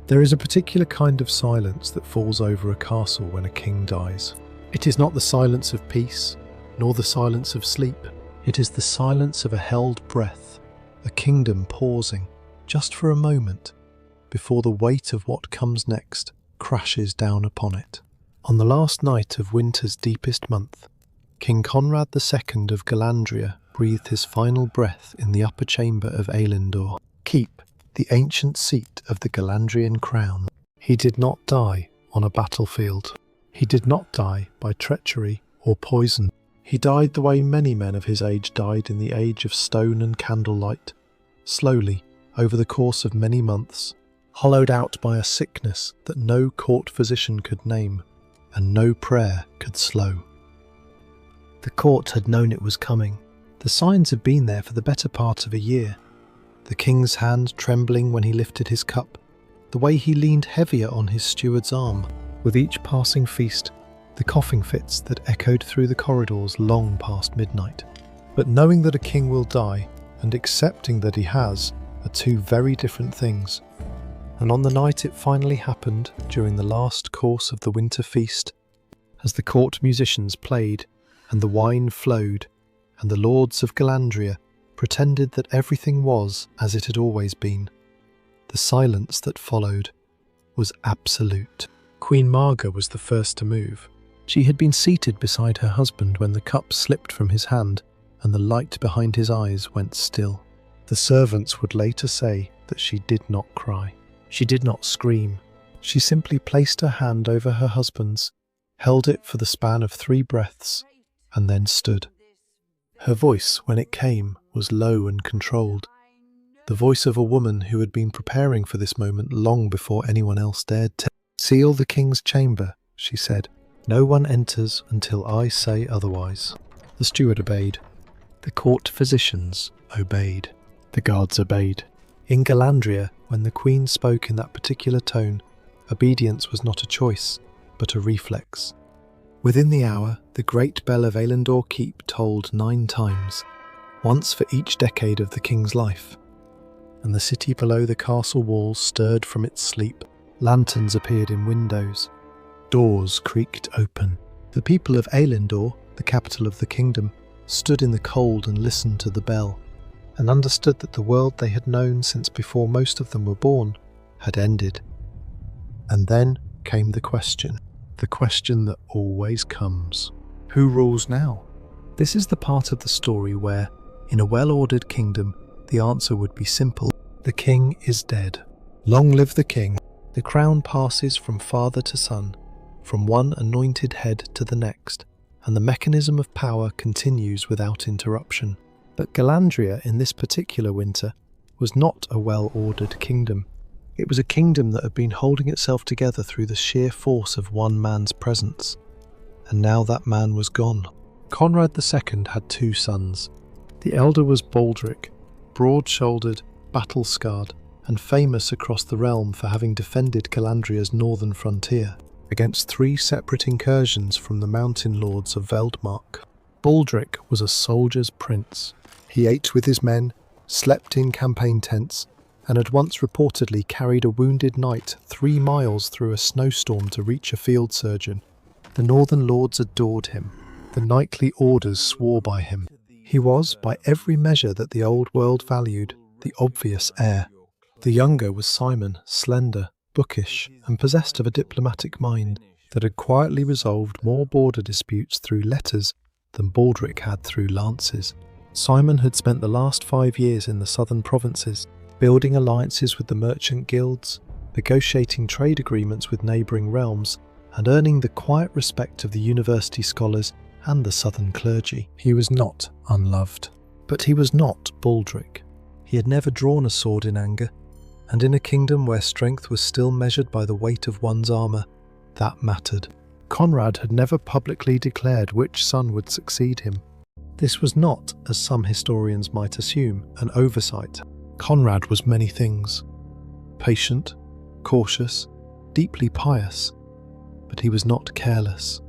There is a particular kind of silence that falls over a castle when a king dies. It is not the silence of peace, nor the silence of sleep. It is the silence of a held breath, a kingdom pausing, just for a moment, before the weight of what comes next crashes down upon it. On the last night of winter's deepest month, King Conrad II of Galandria breathed his final breath in the upper chamber of Eilendor, Keep, the ancient seat of the Galandrian crown. He did not die on a battlefield. He did not die by treachery or poison. He died the way many men of his age died in the age of stone and candlelight, slowly, over the course of many months, hollowed out by a sickness that no court physician could name and no prayer could slow. The court had known it was coming. The signs had been there for the better part of a year. The king's hand trembling when he lifted his cup, the way he leaned heavier on his steward's arm. With each passing feast, the coughing fits that echoed through the corridors long past midnight. But knowing that a king will die and accepting that he has are two very different things. And on the night it finally happened, during the last course of the winter feast, as the court musicians played and the wine flowed, and the lords of Galandria pretended that everything was as it had always been, the silence that followed was absolute. Queen Marga was the first to move. She had been seated beside her husband when the cup slipped from his hand and the light behind his eyes went still. The servants would later say that she did not cry. She did not scream. She simply placed her hand over her husband's, held it for the span of 3 breaths, and then stood. Her voice, when it came, was low and controlled. The voice of a woman who had been preparing for this moment long before anyone else dared to. "Seal the king's chamber," she said. "No one enters until I say otherwise." The steward obeyed. The court physicians obeyed. The guards obeyed. In Galandria, when the queen spoke in that particular tone, obedience was not a choice, but a reflex. Within the hour, the great bell of Eilendor Keep tolled 9 times, once for each decade of the king's life, and the city below the castle walls stirred from its sleep. Lanterns appeared in windows. Doors creaked open. The people of Eilendor, the capital of the kingdom, stood in the cold and listened to the bell, and understood that the world they had known since before most of them were born had ended. And then came the question that always comes. Who rules now? This is the part of the story where, in a well-ordered kingdom, the answer would be simple. The king is dead. Long live the king. The crown passes from father to son, from one anointed head to the next, and the mechanism of power continues without interruption. But Galandria, in this particular winter, was not a well-ordered kingdom. It was a kingdom that had been holding itself together through the sheer force of one man's presence. And now that man was gone. Conrad II had 2 sons. The elder was Baldric, broad-shouldered, battle-scarred, and famous across the realm for having defended Galandria's northern frontier against 3 separate incursions from the mountain lords of Veldmark. Baldric was a soldier's prince. He ate with his men, slept in campaign tents, and had once reportedly carried a wounded knight 3 miles through a snowstorm to reach a field surgeon. The northern lords adored him. The knightly orders swore by him. He was, by every measure that the old world valued, the obvious heir. The younger was Simon, slender, bookish, and possessed of a diplomatic mind that had quietly resolved more border disputes through letters than Baldric had through lances. Simon had spent the last 5 years in the southern provinces, building alliances with the merchant guilds, negotiating trade agreements with neighbouring realms, and earning the quiet respect of the university scholars and the southern clergy. He was not unloved. But he was not Baldric. He had never drawn a sword in anger, and in a kingdom where strength was still measured by the weight of one's armour, that mattered. Conrad had never publicly declared which son would succeed him. This was not, as some historians might assume, an oversight. Conrad was many things. Patient, cautious, deeply pious, but he was not careless.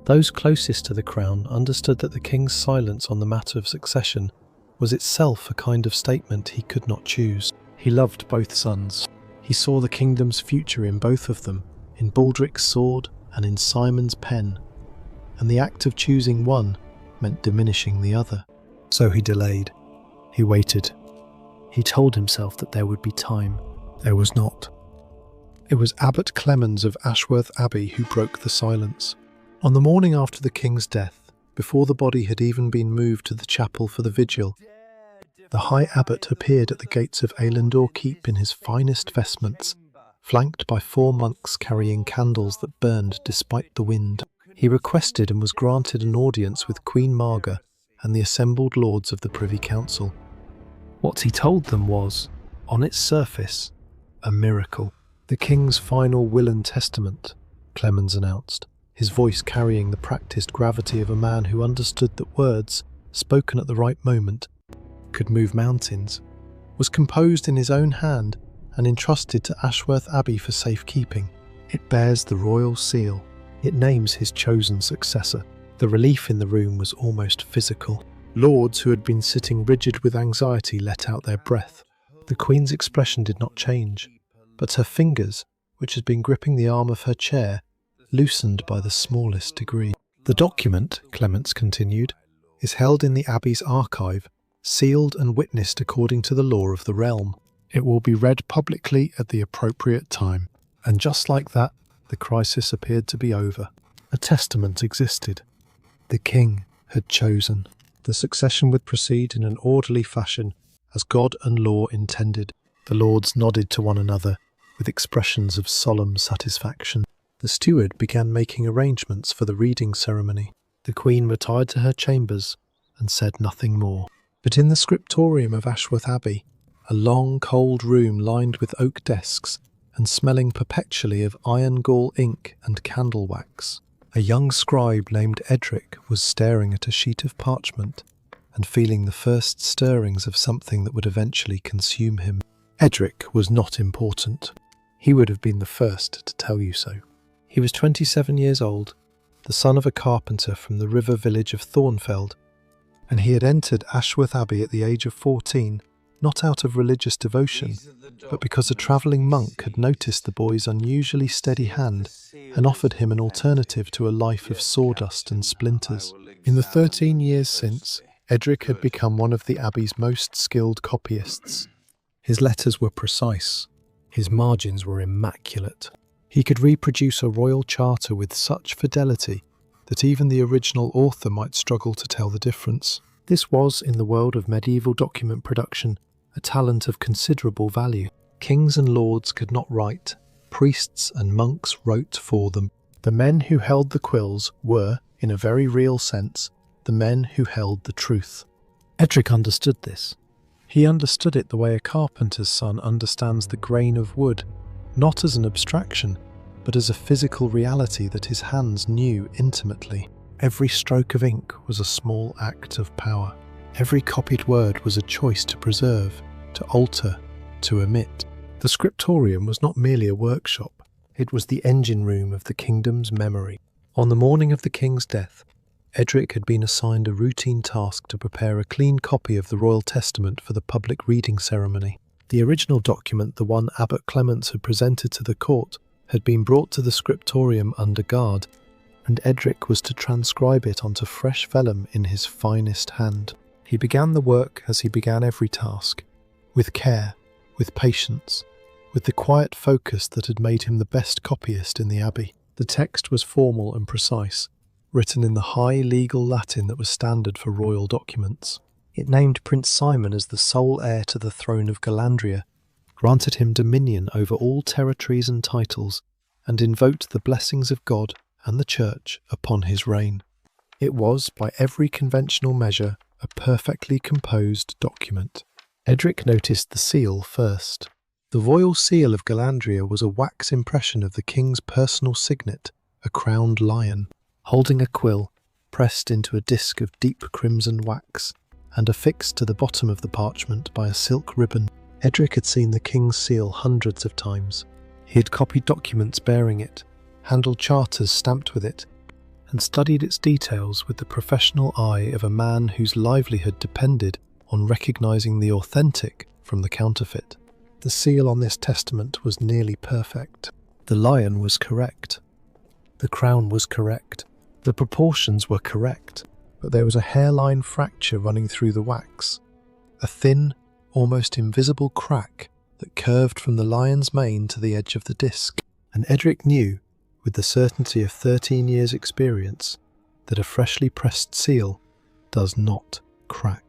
Those closest to the crown understood that the king's silence on the matter of succession was itself a kind of statement he could not choose. He loved both sons. He saw the kingdom's future in both of them, in Baldric's sword and in Simon's pen, and the act of choosing one meant diminishing the other. So he delayed. He waited. He told himself that there would be time. There was not. It was Abbot Clemens of Ashworth Abbey who broke the silence. On the morning after the king's death, before the body had even been moved to the chapel for the vigil, the High Abbot appeared at the gates of Eilandor Keep in his finest vestments, flanked by 4 monks carrying candles that burned despite the wind. He requested and was granted an audience with Queen Marga and the assembled lords of the Privy Council. What he told them was, on its surface, a miracle. The king's final will and testament, Clemens announced, his voice carrying the practiced gravity of a man who understood that words, spoken at the right moment, could move mountains, was composed in his own hand and entrusted to Ashworth Abbey for safekeeping. It bears the royal seal. It names his chosen successor. The relief in the room was almost physical. Lords who had been sitting rigid with anxiety let out their breath. The Queen's expression did not change, but her fingers, which had been gripping the arm of her chair, loosened by the smallest degree. The document, Clements continued, is held in the Abbey's archive, sealed and witnessed according to the law of the realm. It will be read publicly at the appropriate time. And just like that, the crisis appeared to be over. A testament existed. The king had chosen. The succession would proceed in an orderly fashion, as God and law intended. The lords nodded to one another, with expressions of solemn satisfaction. The steward began making arrangements for the reading ceremony. The Queen retired to her chambers and said nothing more. But in the scriptorium of Ashworth Abbey, a long, cold room lined with oak desks and smelling perpetually of iron gall ink and candle wax, a young scribe named Edric was staring at a sheet of parchment and feeling the first stirrings of something that would eventually consume him. Edric was not important. He would have been the first to tell you so. He was 27 years old, the son of a carpenter from the river village of Thornfeld, and he had entered Ashworth Abbey at the age of 14, not out of religious devotion, but because a travelling monk had noticed the boy's unusually steady hand and offered him an alternative to a life of sawdust and splinters. In the 13 years since, Edric had become one of the Abbey's most skilled copyists. His letters were precise. His margins were immaculate. He could reproduce a royal charter with such fidelity that even the original author might struggle to tell the difference. This was, in the world of medieval document production, a talent of considerable value. Kings and lords could not write. Priests and monks wrote for them. The men who held the quills were, in a very real sense, the men who held the truth. Edric understood this. He understood it the way a carpenter's son understands the grain of wood, not as an abstraction, but as a physical reality that his hands knew intimately. Every stroke of ink was a small act of power. Every copied word was a choice to preserve, to alter, to omit. The scriptorium was not merely a workshop, it was the engine room of the kingdom's memory. On the morning of the king's death, Edric had been assigned a routine task to prepare a clean copy of the royal testament for the public reading ceremony. The original document, the one Abbot Clements had presented to the court, had been brought to the scriptorium under guard, and Edric was to transcribe it onto fresh vellum in his finest hand. He began the work as he began every task, with care, with patience, with the quiet focus that had made him the best copyist in the abbey. The text was formal and precise, written in the high legal Latin that was standard for royal documents. It named Prince Simon as the sole heir to the throne of Galandria, granted him dominion over all territories and titles, and invoked the blessings of God and the Church upon his reign. It was, by every conventional measure, a perfectly composed document. Edric noticed the seal first. The royal seal of Galandria was a wax impression of the king's personal signet, a crowned lion, holding a quill pressed into a disc of deep crimson wax and affixed to the bottom of the parchment by a silk ribbon. Edric had seen the king's seal hundreds of times. He had copied documents bearing it, handled charters stamped with it, and studied its details with the professional eye of a man whose livelihood depended on recognising the authentic from the counterfeit. The seal on this testament was nearly perfect. The lion was correct. The crown was correct. The proportions were correct. But there was a hairline fracture running through the wax. A thin, almost invisible crack that curved from the lion's mane to the edge of the disc. And Edric knew, with the certainty of 13 years' experience, that a freshly pressed seal does not crack.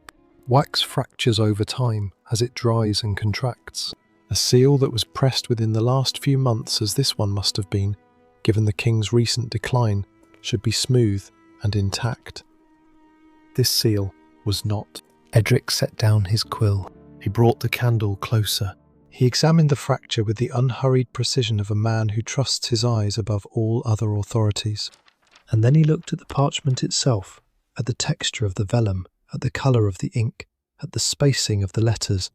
Wax fractures over time as it dries and contracts. A seal that was pressed within the last few months, as this one must have been, given the king's recent decline, should be smooth and intact. This seal was not. Edric set down his quill. He brought the candle closer. He examined the fracture with the unhurried precision of a man who trusts his eyes above all other authorities. And then he looked at the parchment itself, at the texture of the vellum, at the colour of the ink, at the spacing of the letters.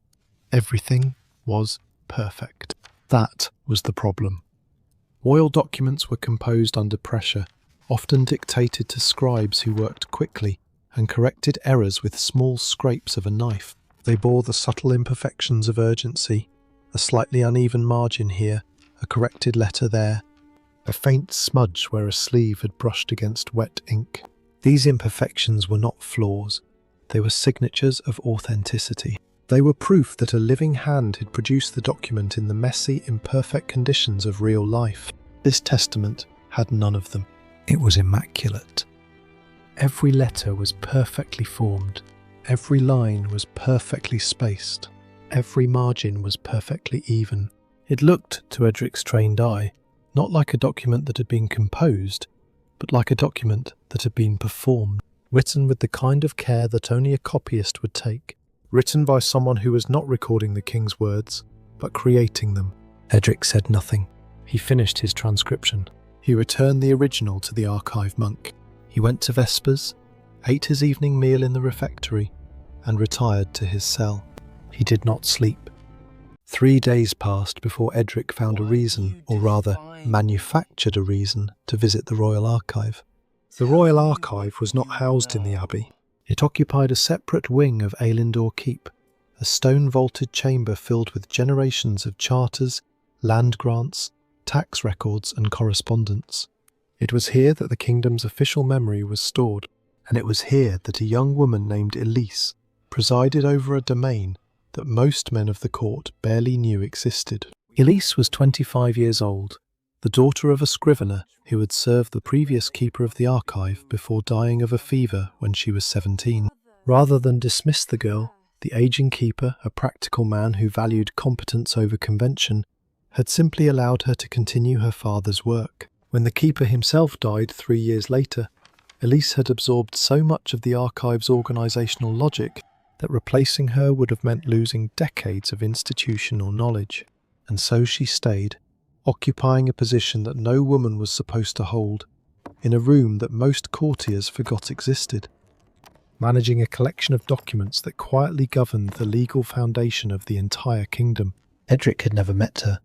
Everything was perfect. That was the problem. Royal documents were composed under pressure, often dictated to scribes who worked quickly and corrected errors with small scrapes of a knife. They bore the subtle imperfections of urgency, a slightly uneven margin here, a corrected letter there, a faint smudge where a sleeve had brushed against wet ink. These imperfections were not flaws, they were signatures of authenticity. They were proof that a living hand had produced the document in the messy, imperfect conditions of real life. This testament had none of them. It was immaculate. Every letter was perfectly formed. Every line was perfectly spaced. Every margin was perfectly even. It looked, to Edric's trained eye, not like a document that had been composed, but like a document that had been performed, written with the kind of care that only a copyist would take, written by someone who was not recording the king's words, but creating them. Edric said nothing. He finished his transcription. He returned the original to the archive monk. He went to vespers, ate his evening meal in the refectory, and retired to his cell. He did not sleep. 3 days passed before Edric found a reason, or rather, manufactured a reason, to visit the Royal Archive. The Royal Archive was not housed in the Abbey. It occupied a separate wing of Eilindor Keep, a stone-vaulted chamber filled with generations of charters, land grants, tax records and correspondence. It was here that the kingdom's official memory was stored, and it was here that a young woman named Elise presided over a domain that most men of the court barely knew existed. Elise was 25 years old, the daughter of a scrivener who had served the previous keeper of the archive before dying of a fever when she was 17. Rather than dismiss the girl, the aging keeper, a practical man who valued competence over convention, had simply allowed her to continue her father's work. When the keeper himself died 3 years later, Elise had absorbed so much of the archive's organisational logic that replacing her would have meant losing decades of institutional knowledge. And so she stayed, occupying a position that no woman was supposed to hold, in a room that most courtiers forgot existed, managing a collection of documents that quietly governed the legal foundation of the entire kingdom. Edric had never met her.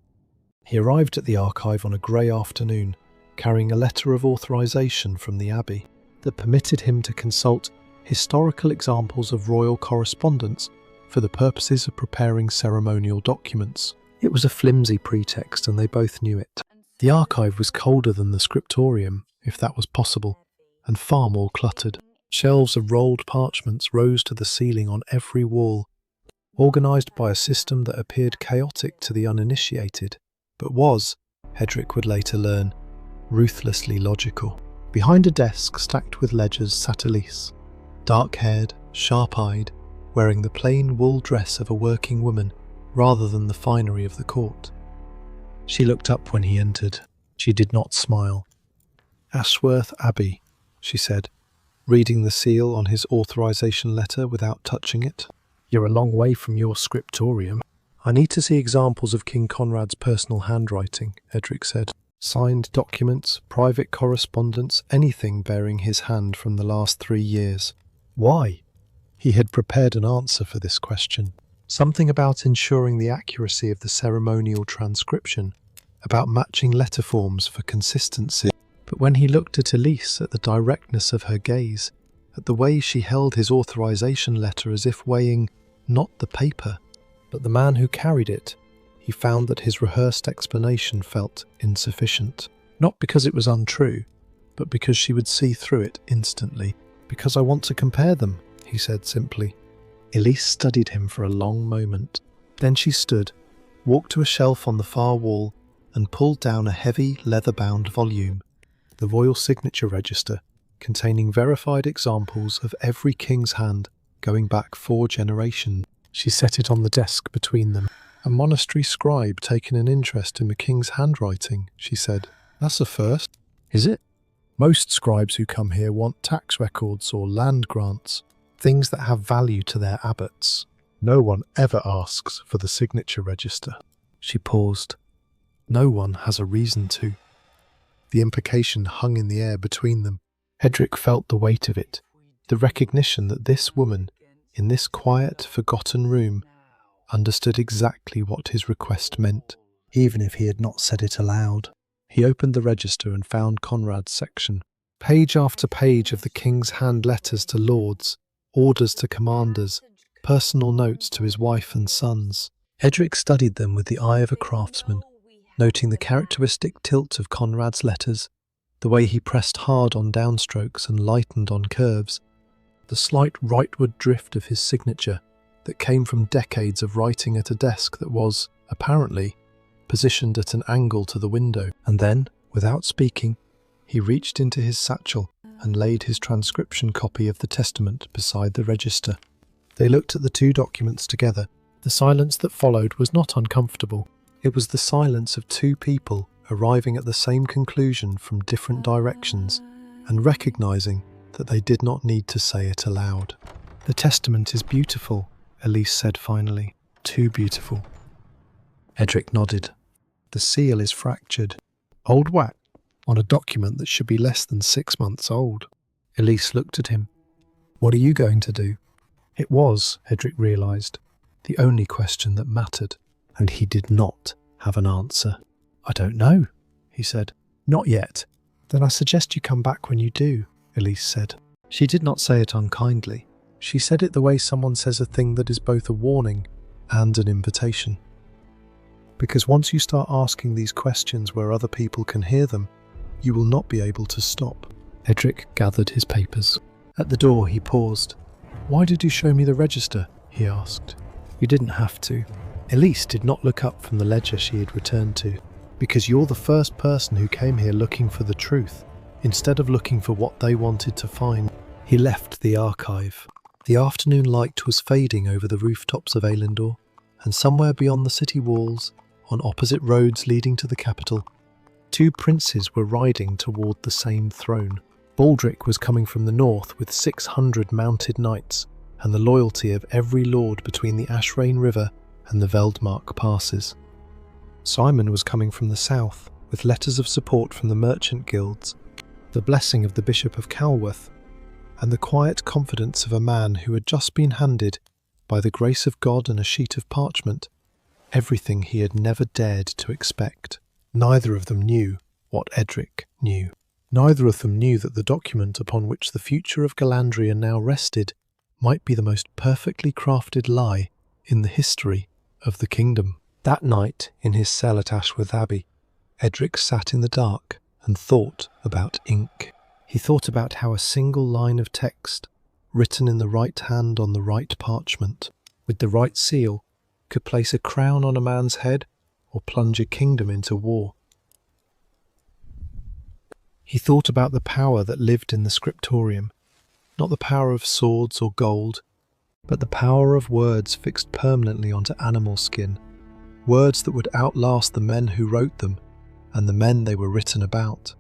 He arrived at the archive on a grey afternoon, carrying a letter of authorisation from the Abbey that permitted him to consult historical examples of royal correspondence for the purposes of preparing ceremonial documents. It was a flimsy pretext, and they both knew it. The archive was colder than the scriptorium, if that was possible, and far more cluttered. Shelves of rolled parchments rose to the ceiling on every wall, organised by a system that appeared chaotic to the uninitiated, but was, Edric would later learn, ruthlessly logical. Behind a desk stacked with ledgers sat Elise, dark-haired, sharp-eyed, wearing the plain wool dress of a working woman rather than the finery of the court. She looked up when he entered. She did not smile. "Ashworth Abbey," she said, reading the seal on his authorization letter without touching it. "You're a long way from your scriptorium." "I need to see examples of King Conrad's personal handwriting," Edric said. "Signed documents, private correspondence, anything bearing his hand from the last 3 years." Why? He had prepared an answer for this question. Something about ensuring the accuracy of the ceremonial transcription, about matching letter forms for consistency. But when he looked at Elise, at the directness of her gaze, at the way she held his authorization letter as if weighing not the paper, but the man who carried it, he found that his rehearsed explanation felt insufficient. Not because it was untrue, but because she would see through it instantly. "Because I want to compare them," he said simply. Elise studied him for a long moment. Then she stood, walked to a shelf on the far wall, and pulled down a heavy, leather-bound volume, the Royal Signature Register, containing verified examples of every king's hand going back 4 generations. She set it on the desk between them. "A monastery scribe taking an interest in the king's handwriting," she said. "That's a first." "Is it? Most scribes who come here want tax records or land grants, things that have value to their abbots. No one ever asks for the signature register." She paused. No one has a reason to. The implication hung in the air between them. Edric felt the weight of it, the recognition that this woman, in this quiet, forgotten room, understood exactly what his request meant, even if he had not said it aloud. He opened the register and found Conrad's section. Page after page of the king's hand letters to lords, orders to commanders, personal notes to his wife and sons. Edric studied them with the eye of a craftsman, noting the characteristic tilt of Conrad's letters, the way he pressed hard on downstrokes and lightened on curves, the slight rightward drift of his signature that came from decades of writing at a desk that was, apparently, positioned at an angle to the window. And then, without speaking, he reached into his satchel and laid his transcription copy of the testament beside the register. They looked at the 2 documents together. The silence that followed was not uncomfortable. It was the silence of 2 people arriving at the same conclusion from different directions and recognizing that they did not need to say it aloud. "The testament is beautiful," Elise said finally. "Too beautiful." Edric nodded. "The seal is fractured. Old wax on a document that should be less than 6 months old." Elise looked at him. "What are you going to do?" It was, Edric realised, the only question that mattered, and he did not have an answer. "I don't know," he said. "Not yet." "Then I suggest you come back when you do," Elise said. She did not say it unkindly. She said it the way someone says a thing that is both a warning and an invitation. Because once you start asking these questions where other people can hear them, you will not be able to stop. Edric gathered his papers. At the door he paused. "Why did you show me the register?" he asked. "You didn't have to." Elise did not look up from the ledger she had returned to. "Because you're the first person who came here looking for the truth, instead of looking for what they wanted to find." He left the archive. The afternoon light was fading over the rooftops of Elendor, and somewhere beyond the city walls, on opposite roads leading to the capital, 2 princes were riding toward the same throne. Baldric was coming from the north with 600 mounted knights and the loyalty of every lord between the Ashrain River and the Veldmark passes. Simon was coming from the south with letters of support from the merchant guilds, the blessing of the Bishop of Calworth, and the quiet confidence of a man who had just been handed, by the grace of God and a sheet of parchment, everything he had never dared to expect. Neither of them knew what Edric knew. Neither of them knew that the document upon which the future of Galandria now rested might be the most perfectly crafted lie in the history of the kingdom. That night, in his cell at Ashworth Abbey, Edric sat in the dark and thought about ink. He thought about how a single line of text, written in the right hand on the right parchment, with the right seal, could place a crown on a man's head or plunge a kingdom into war. He thought about the power that lived in the scriptorium, not the power of swords or gold, but the power of words fixed permanently onto animal skin, words that would outlast the men who wrote them and the men they were written about.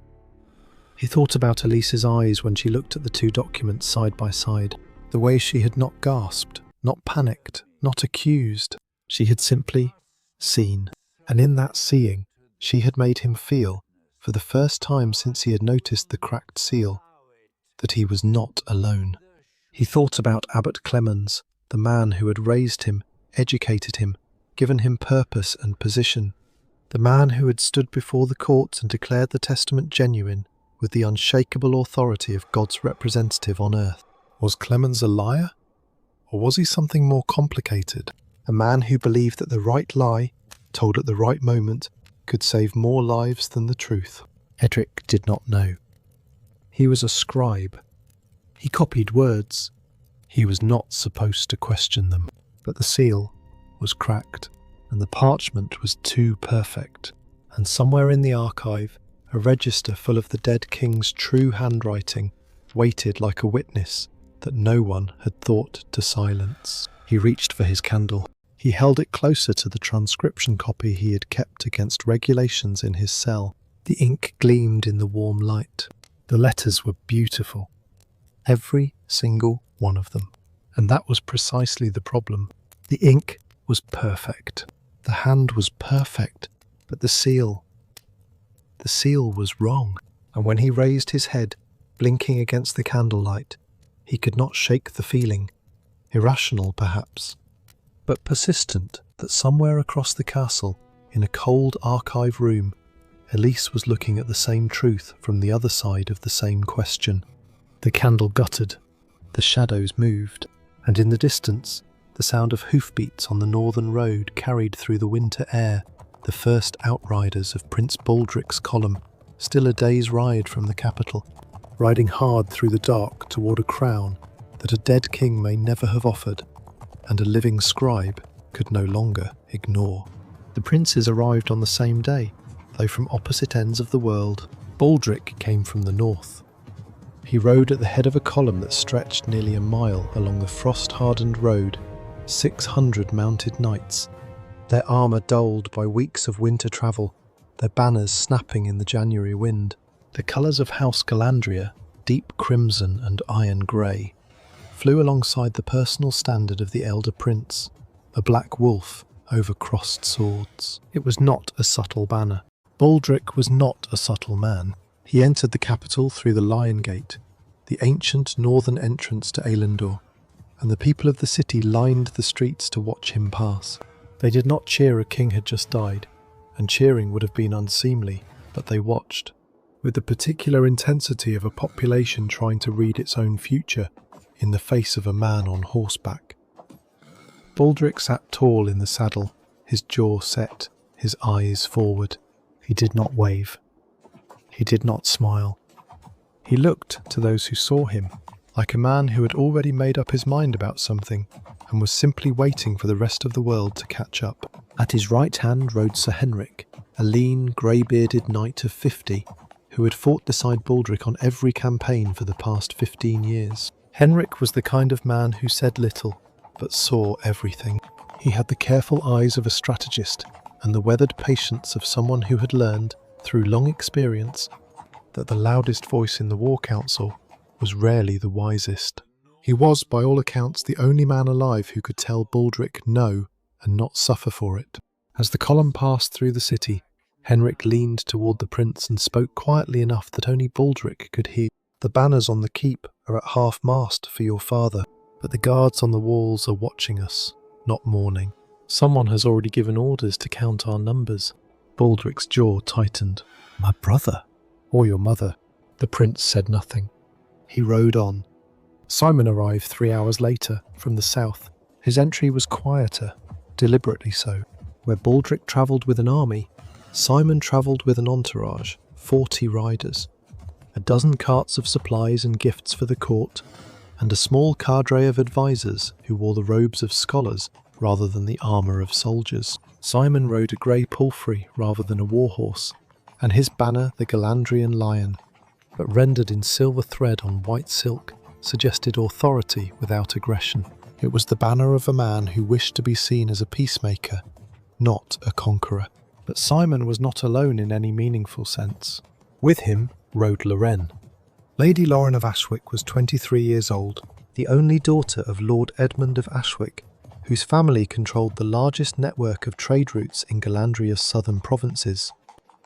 He thought about Elise's eyes when she looked at the 2 documents side by side, the way she had not gasped, not panicked, not accused. She had simply seen, and in that seeing, she had made him feel, for the first time since he had noticed the cracked seal, that he was not alone. He thought about Abbot Clemens, the man who had raised him, educated him, given him purpose and position, the man who had stood before the courts and declared the testament genuine with the unshakable authority of God's representative on earth. Was Clemens a liar? Or was he something more complicated? A man who believed that the right lie, told at the right moment, could save more lives than the truth. Edric did not know. He was a scribe. He copied words. He was not supposed to question them. But the seal was cracked, and the parchment was too perfect. And somewhere in the archive, a register full of the dead king's true handwriting waited like a witness that no one had thought to silence. He reached for his candle. He held it closer to the transcription copy he had kept against regulations in his cell. The ink gleamed in the warm light. The letters were beautiful. Every single one of them. And that was precisely the problem. The ink was perfect. The hand was perfect. But the seal was wrong. And when he raised his head, blinking against the candlelight, he could not shake the feeling, irrational perhaps, but persistent, that somewhere across the castle, in a cold archive room, Elise was looking at the same truth from the other side of the same question. The candle guttered, the shadows moved, and in the distance, the sound of hoofbeats on the northern road carried through the winter air the first outriders of Prince Baldric's column, still a day's ride from the capital, riding hard through the dark toward a crown that a dead king may never have offered, and a living scribe could no longer ignore. The princes arrived on the same day, though from opposite ends of the world. Baldric came from the north. He rode at the head of a column that stretched nearly a mile along the frost-hardened road, 600 mounted knights, their armour dulled by weeks of winter travel, their banners snapping in the January wind. The colours of House Galandria, deep crimson and iron grey, flew alongside the personal standard of the elder prince, a black wolf over crossed swords. It was not a subtle banner. Baldric was not a subtle man. He entered the capital through the Lion Gate, the ancient northern entrance to Eilendor, and the people of the city lined the streets to watch him pass. They did not cheer a king had just died, and cheering would have been unseemly, but they watched, with the particular intensity of a population trying to read its own future in the face of a man on horseback. Baldric sat tall in the saddle, his jaw set, his eyes forward. He did not wave. He did not smile. He looked to those who saw him like a man who had already made up his mind about something and was simply waiting for the rest of the world to catch up. At his right hand rode Sir Henrik, a lean, grey-bearded knight of 50, who had fought beside Baldric on every campaign for the past 15 years. Henrik was the kind of man who said little, but saw everything. He had the careful eyes of a strategist and the weathered patience of someone who had learned, through long experience, that the loudest voice in the war council was rarely the wisest. He was, by all accounts, the only man alive who could tell Baldric no and not suffer for it. As the column passed through the city, Henrik leaned toward the prince and spoke quietly enough that only Baldric could hear. The banners on the keep are at half-mast for your father, but the guards on the walls are watching us, not mourning. Someone has already given orders to count our numbers. Baldric's jaw tightened. My brother, or your mother. The prince said nothing. He rode on. Simon arrived 3 hours later, from the south. His entry was quieter, deliberately so. Where Baldric travelled with an army, Simon travelled with an entourage, 40 riders, a dozen carts of supplies and gifts for the court, and a small cadre of advisors who wore the robes of scholars rather than the armour of soldiers. Simon rode a grey palfrey rather than a warhorse, and his banner the Galandrian lion, but rendered in silver thread on white silk, suggested authority without aggression. It was the banner of a man who wished to be seen as a peacemaker, not a conqueror. But Simon was not alone in any meaningful sense. With him rode Lorraine. Lady Lauren of Ashwick was 23 years old, the only daughter of Lord Edmund of Ashwick, whose family controlled the largest network of trade routes in Galandria's southern provinces.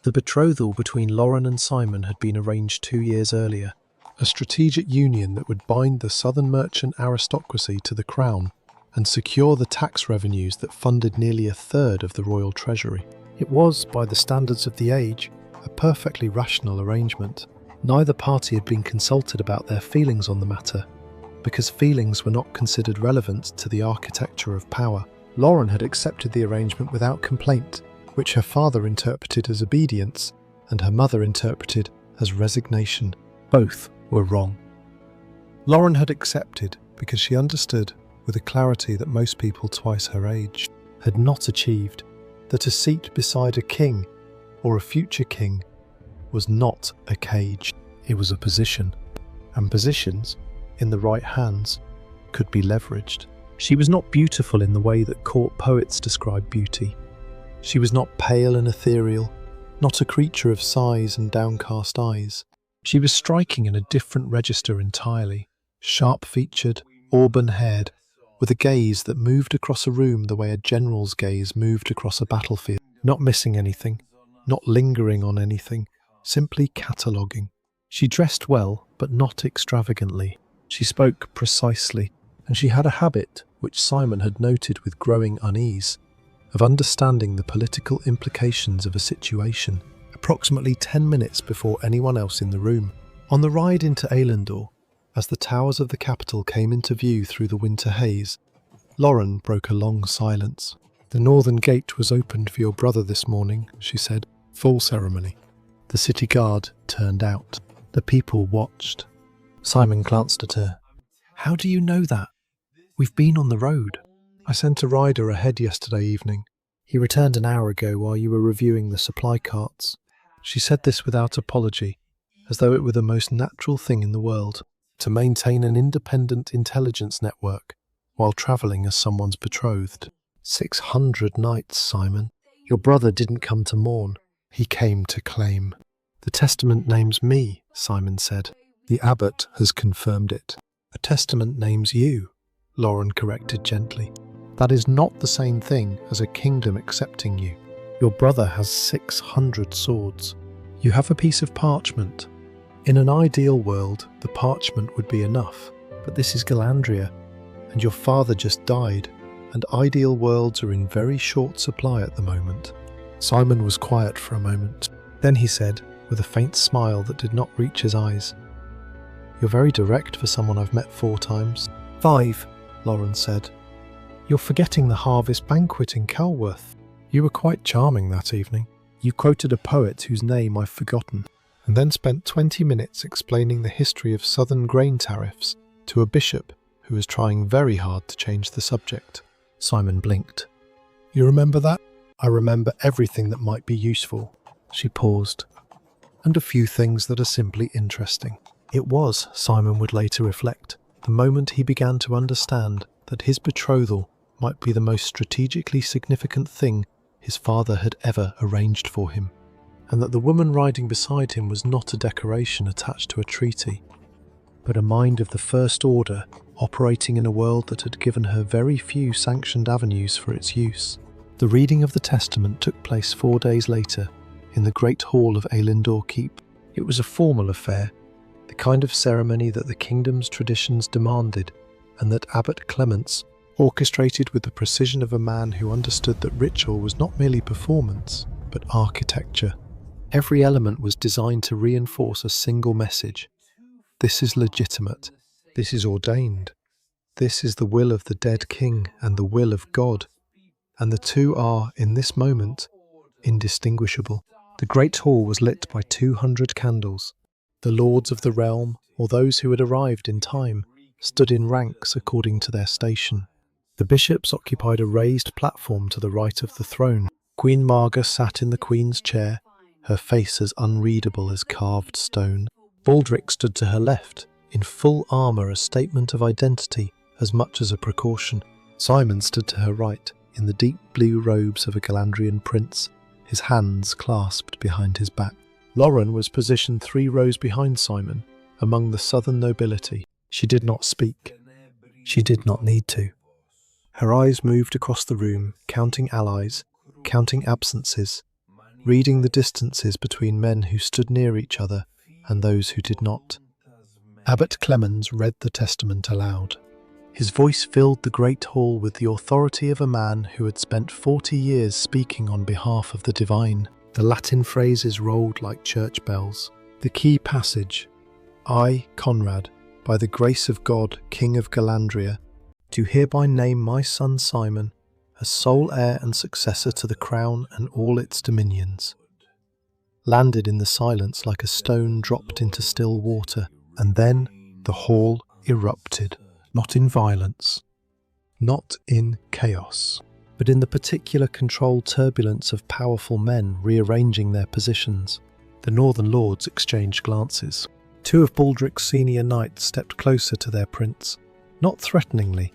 The betrothal between Lauren and Simon had been arranged 2 years earlier, a strategic union that would bind the southern merchant aristocracy to the crown and secure the tax revenues that funded nearly a third of the royal treasury. It was, by the standards of the age, a perfectly rational arrangement. Neither party had been consulted about their feelings on the matter, because feelings were not considered relevant to the architecture of power. Lauren had accepted the arrangement without complaint, which her father interpreted as obedience and her mother interpreted as resignation. Both were wrong. Lauren had accepted because she understood with a clarity that most people twice her age had not achieved, that a seat beside a king or a future king was not a cage, it was a position, and positions, in the right hands, could be leveraged. She was not beautiful in the way that court poets describe beauty. She was not pale and ethereal, not a creature of sighs and downcast eyes. She was striking in a different register entirely, sharp-featured, auburn-haired, with a gaze that moved across a room the way a general's gaze moved across a battlefield, not missing anything, not lingering on anything, simply cataloguing. She dressed well, but not extravagantly. She spoke precisely, and she had a habit, which Simon had noted with growing unease, of understanding the political implications of a situation approximately 10 minutes before anyone else in the room. On the ride into Ailendor, as the towers of the capital came into view through the winter haze, Lauren broke a long silence. "The northern gate was opened for your brother this morning," she said. "Full ceremony." The city guard turned out. The people watched. Simon glanced at her. "How do you know that? We've been on the road." "I sent a rider ahead yesterday evening. He returned an hour ago while you were reviewing the supply carts." She said this without apology, as though it were the most natural thing in the world, to maintain an independent intelligence network while travelling as someone's betrothed. 600 nights, Simon. Your brother didn't come to mourn. He came to claim. "The testament names me," Simon said. "The abbot has confirmed it." "A testament names you," Lauren corrected gently. "That is not the same thing as a kingdom accepting you. Your brother has 600 swords. You have a piece of parchment. In an ideal world, the parchment would be enough, but this is Galandria, and your father just died, and ideal worlds are in very short supply at the moment." Simon was quiet for a moment. Then he said, with a faint smile that did not reach his eyes, "You're very direct for someone I've met 4 times. 5, Lauren said. "You're forgetting the harvest banquet in Calworth. You were quite charming that evening. You quoted a poet whose name I've forgotten, and then spent 20 minutes explaining the history of southern grain tariffs to a bishop who was trying very hard to change the subject." Simon blinked. "You remember that?" "I remember everything that might be useful." She paused. "And a few things that are simply interesting." It was, Simon would later reflect, the moment he began to understand that his betrothal might be the most strategically significant thing his father had ever arranged for him, and that the woman riding beside him was not a decoration attached to a treaty, but a mind of the First Order operating in a world that had given her very few sanctioned avenues for its use. The reading of the testament took place 4 days later in the Great Hall of Ailendor Keep. It was a formal affair, the kind of ceremony that the kingdom's traditions demanded, and that Abbot Clements orchestrated with the precision of a man who understood that ritual was not merely performance, but architecture. Every element was designed to reinforce a single message. This is legitimate. This is ordained. This is the will of the dead king and the will of God. And the two are, in this moment, indistinguishable. The great hall was lit by 200 candles. The lords of the realm, or those who had arrived in time, stood in ranks according to their station. The bishops occupied a raised platform to the right of the throne. Queen Marga sat in the queen's chair, her face as unreadable as carved stone. Baldric stood to her left, in full armour, a statement of identity as much as a precaution. Simon stood to her right, in the deep blue robes of a Galandrian prince, his hands clasped behind his back. Lauren was positioned 3 rows behind Simon, among the southern nobility. She did not speak. She did not need to. Her eyes moved across the room, counting allies, counting absences, reading the distances between men who stood near each other and those who did not. Abbot Clemens read the testament aloud. His voice filled the great hall with the authority of a man who had spent 40 years speaking on behalf of the divine. The Latin phrases rolled like church bells. The key passage, "I, Conrad, by the grace of God, King of Galandria, do hereby name my son Simon as sole heir and successor to the crown and all its dominions. Landed in the silence like a stone dropped into still water, and then the hall erupted, not in violence, not in chaos, but in the particular controlled turbulence of powerful men rearranging their positions. The Northern Lords exchanged glances. Two of Baldric's senior knights stepped closer to their prince, not threateningly,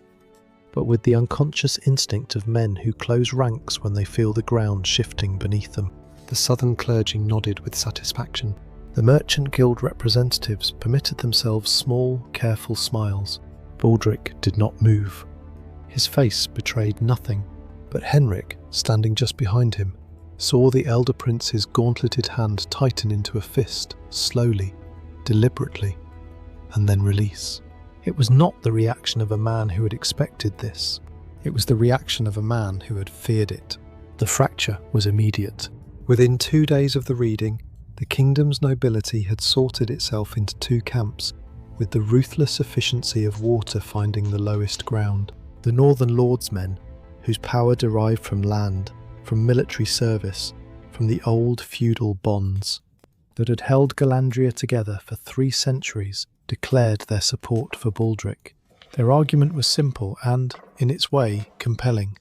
but with the unconscious instinct of men who close ranks when they feel the ground shifting beneath them. The southern clergy nodded with satisfaction. The merchant guild representatives permitted themselves small, careful smiles. Baldric did not move. His face betrayed nothing, but Henrik, standing just behind him, saw the elder prince's gauntleted hand tighten into a fist, slowly, deliberately, and then release. It was not the reaction of a man who had expected this. It was the reaction of a man who had feared it. The fracture was immediate. Within 2 days of the reading, the kingdom's nobility had sorted itself into two camps, with the ruthless efficiency of water finding the lowest ground. The Northern Lordsmen, whose power derived from land, from military service, from the old feudal bonds that had held Galandria together for 3 centuries, declared their support for Baldric. Their argument was simple and, in its way, compelling.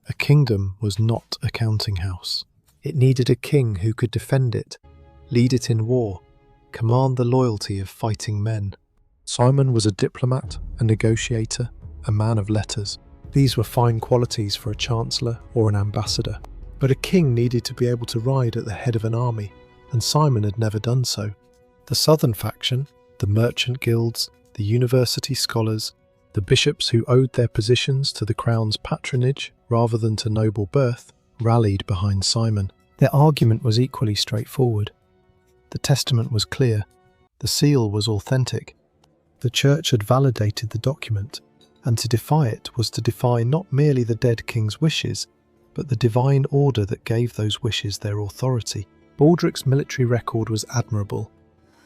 A kingdom was not a counting house. It needed a king who could defend it, lead it in war, command the loyalty of fighting men. Simon was a diplomat, a negotiator, a man of letters. These were fine qualities for a chancellor or an ambassador. But a king needed to be able to ride at the head of an army, and Simon had never done so. The southern faction, the merchant guilds, the university scholars, the bishops who owed their positions to the crown's patronage rather than to noble birth, rallied behind Simon. Their argument was equally straightforward. The testament was clear. The seal was authentic. The church had validated the document, and to defy it was to defy not merely the dead king's wishes, but the divine order that gave those wishes their authority. Baldric's military record was admirable,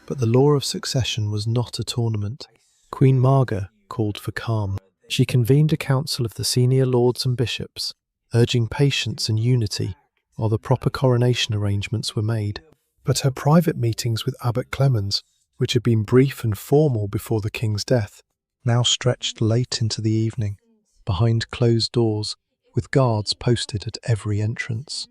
but the law of succession was not a tournament. Queen Marga called for calm. She convened a council of the senior lords and bishops, urging patience and unity while the proper coronation arrangements were made. But her private meetings with Abbot Clemens, which had been brief and formal before the king's death, now stretched late into the evening, behind closed doors, with guards posted at every entrance.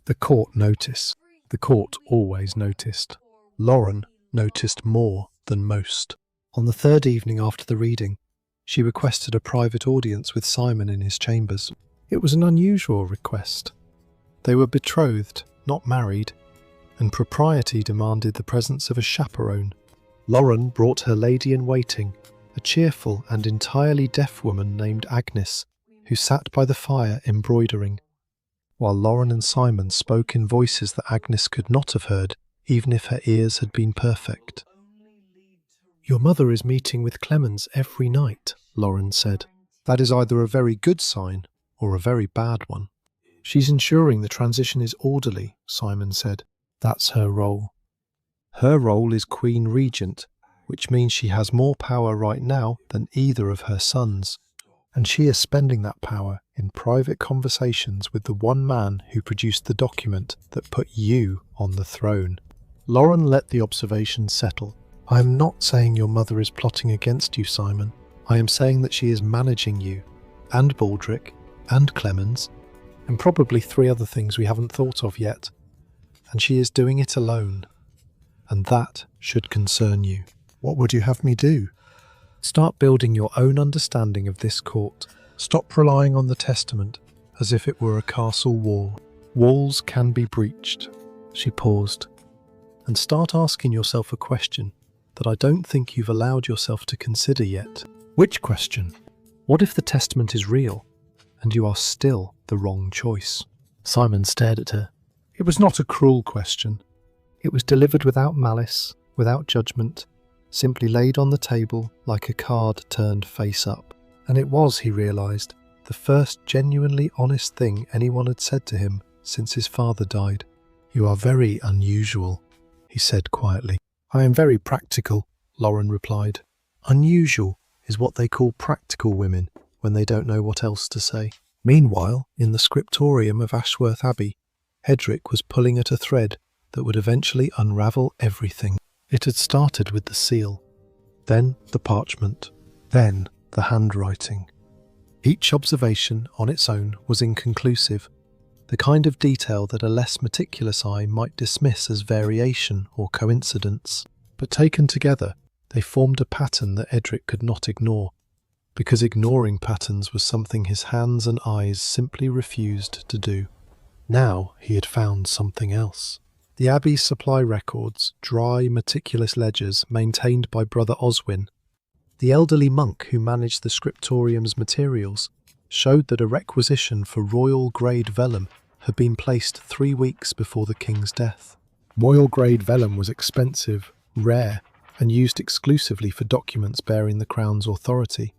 The court noticed. The court always noticed. Lauren noticed more than most. On the 3rd evening after the reading, she requested a private audience with Simon in his chambers. It was an unusual request. They were betrothed, not married, and propriety demanded the presence of a chaperone. Lauren brought her lady-in-waiting, a cheerful and entirely deaf woman named Agnes, who sat by the fire embroidering, while Lauren and Simon spoke in voices that Agnes could not have heard, even if her ears had been perfect. "Your mother is meeting with Clemens every night," Lauren said. "That is either a very good sign or a very bad one." "She's ensuring the transition is orderly," Simon said. "That's her role." "Her role is Queen Regent, which means she has more power right now than either of her sons. And she is spending that power in private conversations with the one man who produced the document that put you on the throne." Lauren let the observation settle. "I am not saying your mother is plotting against you, Simon. I am saying that she is managing you, and Baldric, and Clemens, and probably 3 other things we haven't thought of yet. And she is doing it alone. And that should concern you." "What would you have me do?" "Start building your own understanding of this court. Stop relying on the testament as if it were a castle wall. Walls can be breached." She paused. "And start asking yourself a question that I don't think you've allowed yourself to consider yet." "Which question?" "What if the testament is real, and you are still the wrong choice?" Simon stared at her. It was not a cruel question. It was delivered without malice, without judgment, simply laid on the table like a card turned face up. And it was, he realised, the first genuinely honest thing anyone had said to him since his father died. "You are very unusual," he said quietly. "I am very practical," Lauren replied. "Unusual is what they call practical women when they don't know what else to say." Meanwhile, in the scriptorium of Ashworth Abbey, Edric was pulling at a thread that would eventually unravel everything. It had started with the seal, then the parchment, then the handwriting. Each observation on its own was inconclusive, the kind of detail that a less meticulous eye might dismiss as variation or coincidence. But taken together, they formed a pattern that Edric could not ignore, because ignoring patterns was something his hands and eyes simply refused to do. Now he had found something else. The Abbey's supply records, dry, meticulous ledgers maintained by Brother Oswin, the elderly monk who managed the scriptorium's materials, showed that a requisition for royal-grade vellum had been placed 3 weeks before the king's death. Royal-grade vellum was expensive, rare, and used exclusively for documents bearing the crown's authority.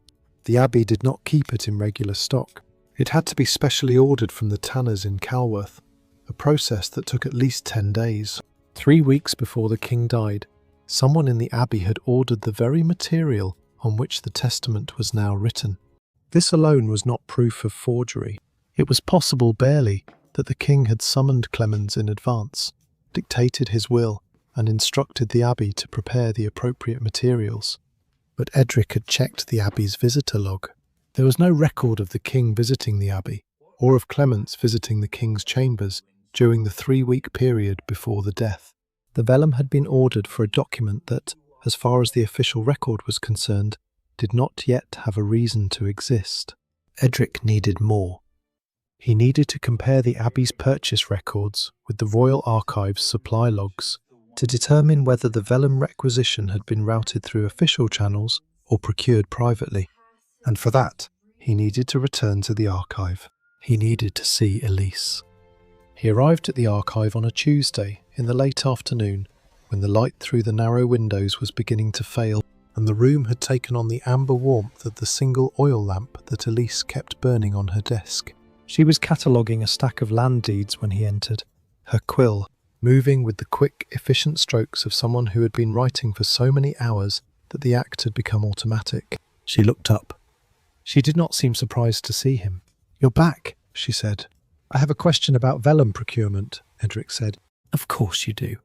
The Abbey did not keep it in regular stock. It had to be specially ordered from the tanners in Calworth, a process that took at least 10 days. 3 weeks before the king died, someone in the Abbey had ordered the very material on which the testament was now written. This alone was not proof of forgery. It was possible barely that the king had summoned Clemens in advance, dictated his will, and instructed the Abbey to prepare the appropriate materials. But Edric had checked the Abbey's visitor log. There was no record of the king visiting the Abbey, or of Clemens visiting the king's chambers during the 3-week period before the death. The vellum had been ordered for a document that, as far as the official record was concerned, did not yet have a reason to exist. Edric needed more. He needed to compare the Abbey's purchase records with the Royal Archives' supply logs to determine whether the vellum requisition had been routed through official channels or procured privately. And for that, he needed to return to the archive. He needed to see Elise. He arrived at the archive on a Tuesday in the late afternoon, when the light through the narrow windows was beginning to fail, and the room had taken on the amber warmth of the single oil lamp that Elise kept burning on her desk. She was cataloguing a stack of land deeds when he entered, her quill moving with the quick, efficient strokes of someone who had been writing for so many hours that the act had become automatic. She looked up. She did not seem surprised to see him. "You're back," she said. "I have a question about vellum procurement," Edric said. "Of course you do."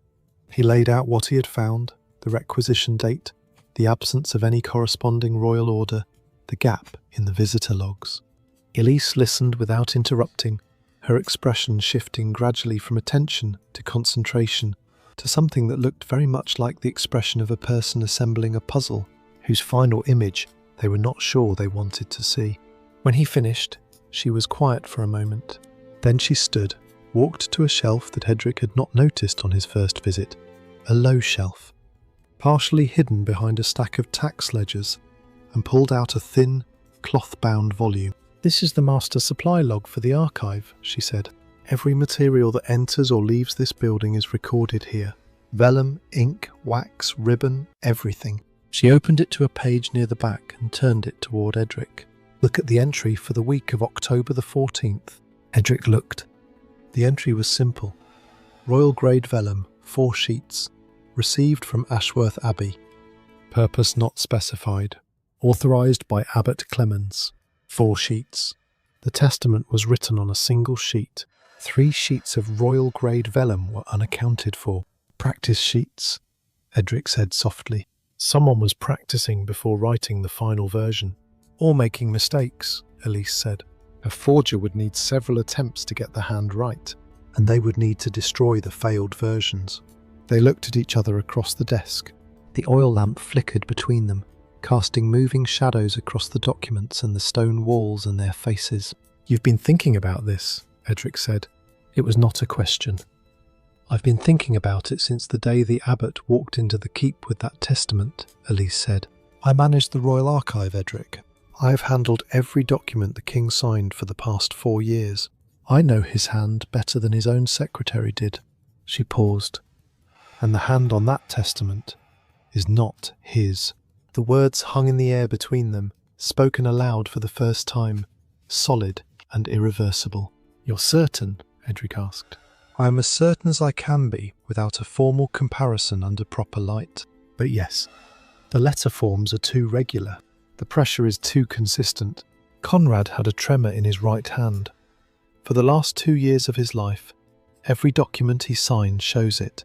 He laid out what he had found, the requisition date, the absence of any corresponding royal order, the gap in the visitor logs. Elise listened without interrupting, her expression shifting gradually from attention to concentration to something that looked very much like the expression of a person assembling a puzzle whose final image they were not sure they wanted to see. When he finished, she was quiet for a moment. Then she stood, walked to a shelf that Edric had not noticed on his first visit, a low shelf, partially hidden behind a stack of tax ledgers, and pulled out a thin, cloth-bound volume. "This is the master supply log for the archive," she said. "Every material that enters or leaves this building is recorded here. Vellum, ink, wax, ribbon, everything." She opened it to a page near the back and turned it toward Edric. "Look at the entry for the week of October the 14th. Edric looked. The entry was simple. Royal grade vellum, 4 sheets. Received from Ashworth Abbey. Purpose not specified. Authorised by Abbot Clemens. 4 sheets. The testament was written on a single sheet. 3 sheets of royal grade vellum were unaccounted for. "Practice sheets," Edric said softly. Someone was practicing before writing the final version. "Or making mistakes," Elise said. "A forger would need several attempts to get the hand right, and they would need to destroy the failed versions." They looked at each other across the desk. The oil lamp flickered between them, casting moving shadows across the documents and the stone walls and their faces. "You've been thinking about this," Edric said. It was not a question. "I've been thinking about it since the day the abbot walked into the keep with that testament," Elise said. "I manage the Royal Archive, Edric. I have handled every document the king signed for the past 4 years. I know his hand better than his own secretary did." She paused. "And the hand on that testament is not his." The words hung in the air between them, spoken aloud for the first time, solid and irreversible. "You're certain?" Edric asked. "I am as certain as I can be without a formal comparison under proper light. But yes, the letter forms are too regular. The pressure is too consistent. Conrad had a tremor in his right hand. For the last 2 years of his life, every document he signed shows it.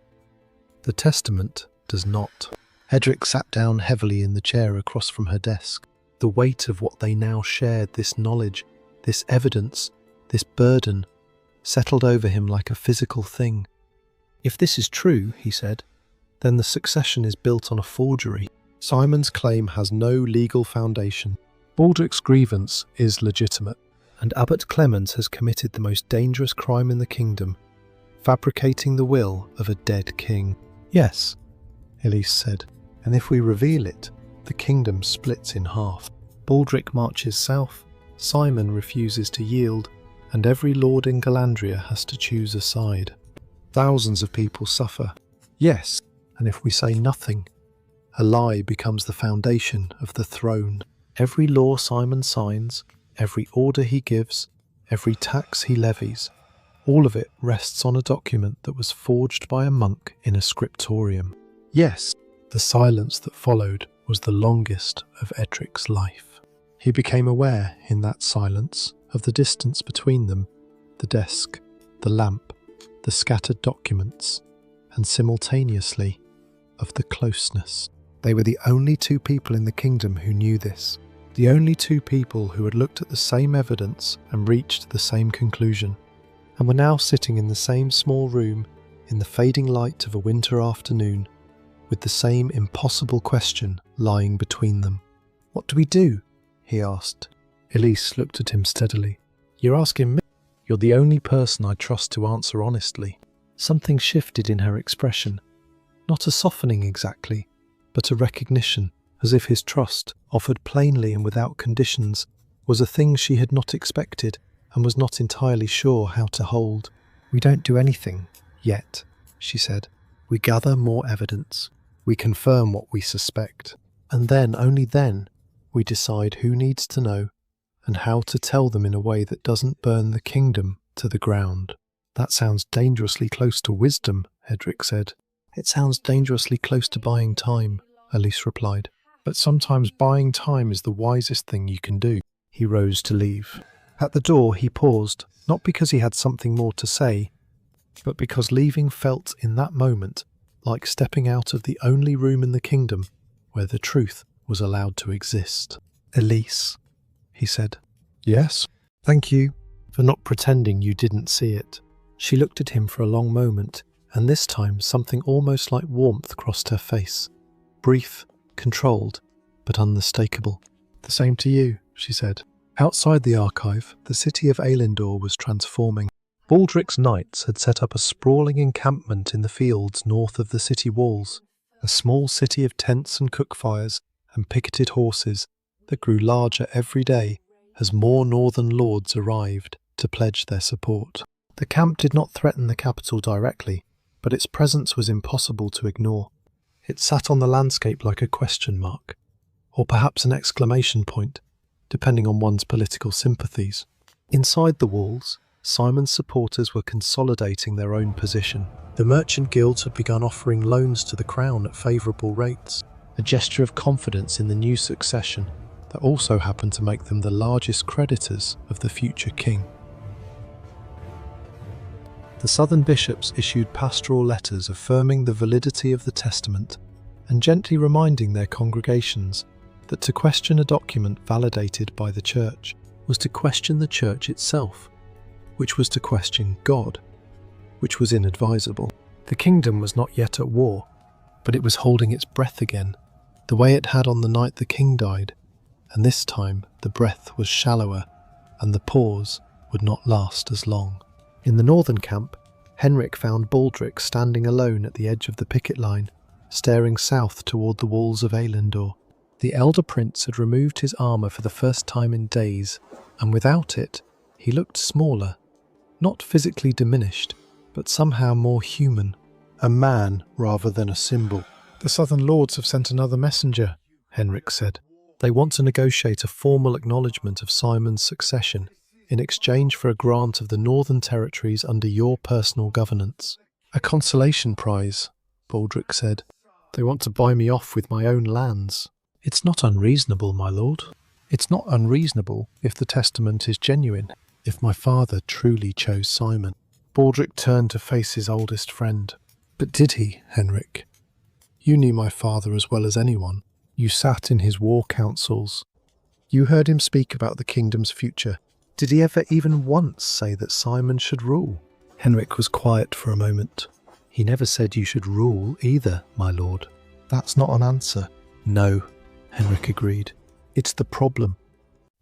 The testament does not. Edric sat down heavily in the chair across from her desk. The weight of what they now shared, this knowledge, this evidence, this burden, settled over him like a physical thing. If this is true, he said, then the succession is built on a forgery. Simon's claim has no legal foundation. Baldric's grievance is legitimate, and Abbot Clement has committed the most dangerous crime in the kingdom, fabricating the will of a dead king. Yes, Elise said, and if we reveal it, the kingdom splits in half. Baldric marches south, Simon refuses to yield, and every lord in Galandria has to choose a side. Thousands of people suffer. Yes, and if we say nothing, a lie becomes the foundation of the throne. Every law Simon signs, every order he gives, every tax he levies, all of it rests on a document that was forged by a monk in a scriptorium. Yes, the silence that followed was the longest of Edric's life. He became aware, in that silence, of the distance between them, the desk, the lamp, the scattered documents, and simultaneously, of the closeness. They were the only 2 people in the kingdom who knew this, the only 2 people who had looked at the same evidence and reached the same conclusion, and were now sitting in the same small room in the fading light of a winter afternoon, with the same impossible question lying between them. "What do we do?" he asked. Elise looked at him steadily. "You're asking me? You're the only person I trust to answer honestly." Something shifted in her expression. Not a softening exactly, but a recognition, as if his trust, offered plainly and without conditions, was a thing she had not expected and was not entirely sure how to hold. "We don't do anything, yet," she said. "We gather more evidence. We confirm what we suspect. And then, only then, we decide who needs to know and how to tell them in a way that doesn't burn the kingdom to the ground." "That sounds dangerously close to wisdom," Edric said. "It sounds dangerously close to buying time," Elise replied. "But sometimes buying time is the wisest thing you can do." He rose to leave. At the door he paused, not because he had something more to say, but because leaving felt in that moment like stepping out of the only room in the kingdom where the truth was allowed to exist. "Elise," he said. "Yes?" "Thank you for not pretending you didn't see it." She looked at him for a long moment, and this time something almost like warmth crossed her face. Brief, controlled, but unmistakable. "The same to you," she said. Outside the archive, the city of Elendor was transforming. Baldric's knights had set up a sprawling encampment in the fields north of the city walls, a small city of tents and cookfires and picketed horses that grew larger every day as more northern lords arrived to pledge their support. The camp did not threaten the capital directly, but its presence was impossible to ignore. It sat on the landscape like a question mark, or perhaps an exclamation point, depending on one's political sympathies. Inside the walls, Simon's supporters were consolidating their own position. The merchant guilds had begun offering loans to the crown at favourable rates, a gesture of confidence in the new succession that also happened to make them the largest creditors of the future king. The southern bishops issued pastoral letters affirming the validity of the testament and gently reminding their congregations that to question a document validated by the church was to question the church itself, which was to question God, which was inadvisable. The kingdom was not yet at war, but it was holding its breath again, the way it had on the night the king died, and this time the breath was shallower, and the pause would not last as long. In the northern camp, Henrik found Baldric standing alone at the edge of the picket line, staring south toward the walls of Elendor. The elder prince had removed his armour for the first time in days, and without it, he looked smaller, not physically diminished, but somehow more human, a man rather than a symbol. "The southern lords have sent another messenger," Henrik said. "They want to negotiate a formal acknowledgement of Simon's succession in exchange for a grant of the northern territories under your personal governance." "A consolation prize," Baldric said. "They want to buy me off with my own lands." "It's not unreasonable, my lord. It's not unreasonable if the testament is genuine, if my father truly chose Simon. Baldric turned to face his oldest friend. But did he, Henrik? You knew my father as well as anyone. You sat in his war councils. You heard him speak about the kingdom's future. Did he ever even once say that Simon should rule? Henrik was quiet for a moment. He never said you should rule either, my lord. That's not an answer. No, Henrik agreed. It's the problem.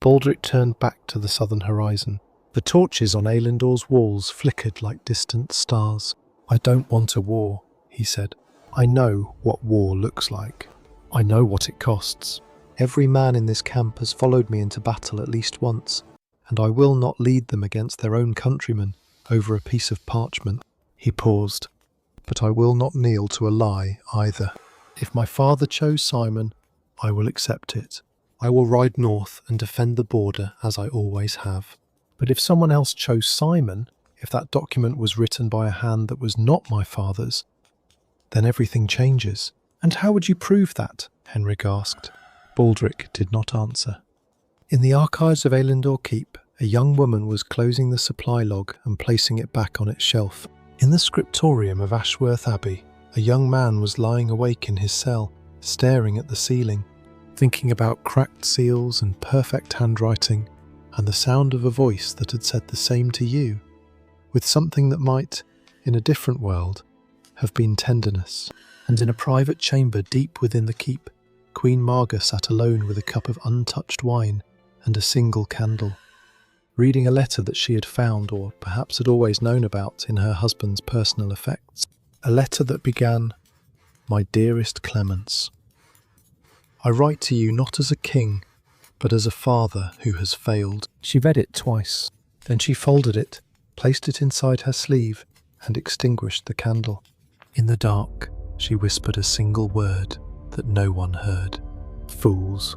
Baldric turned back to the southern horizon. The torches on Eilendor's walls flickered like distant stars. I don't want a war, he said. I know what war looks like. I know what it costs. Every man in this camp has followed me into battle at least once, and I will not lead them against their own countrymen over a piece of parchment. He paused. But I will not kneel to a lie either. If my father chose Simon, I will accept it. I will ride north and defend the border as I always have. But if someone else chose Simon, if that document was written by a hand that was not my father's, then everything changes. And how would you prove that? Henrik asked. Baldric did not answer. In the archives of Eilendor Keep, a young woman was closing the supply log and placing it back on its shelf. In the scriptorium of Ashworth Abbey, a young man was lying awake in his cell, staring at the ceiling, thinking about cracked seals and perfect handwriting, and the sound of a voice that had said the same to you, with something that might, in a different world, have been tenderness. And in a private chamber deep within the keep, Queen Marga sat alone with a cup of untouched wine and a single candle, reading a letter that she had found, or perhaps had always known about, in her husband's personal effects. A letter that began, "My dearest Clemens, I write to you not as a king, but as a father who has failed." She read it twice. Then she folded it, placed it inside her sleeve, and extinguished the candle. In the dark, she whispered a single word that no one heard. Fools.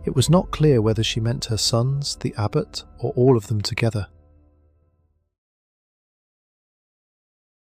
It was not clear whether she meant her sons, the abbot, or all of them together.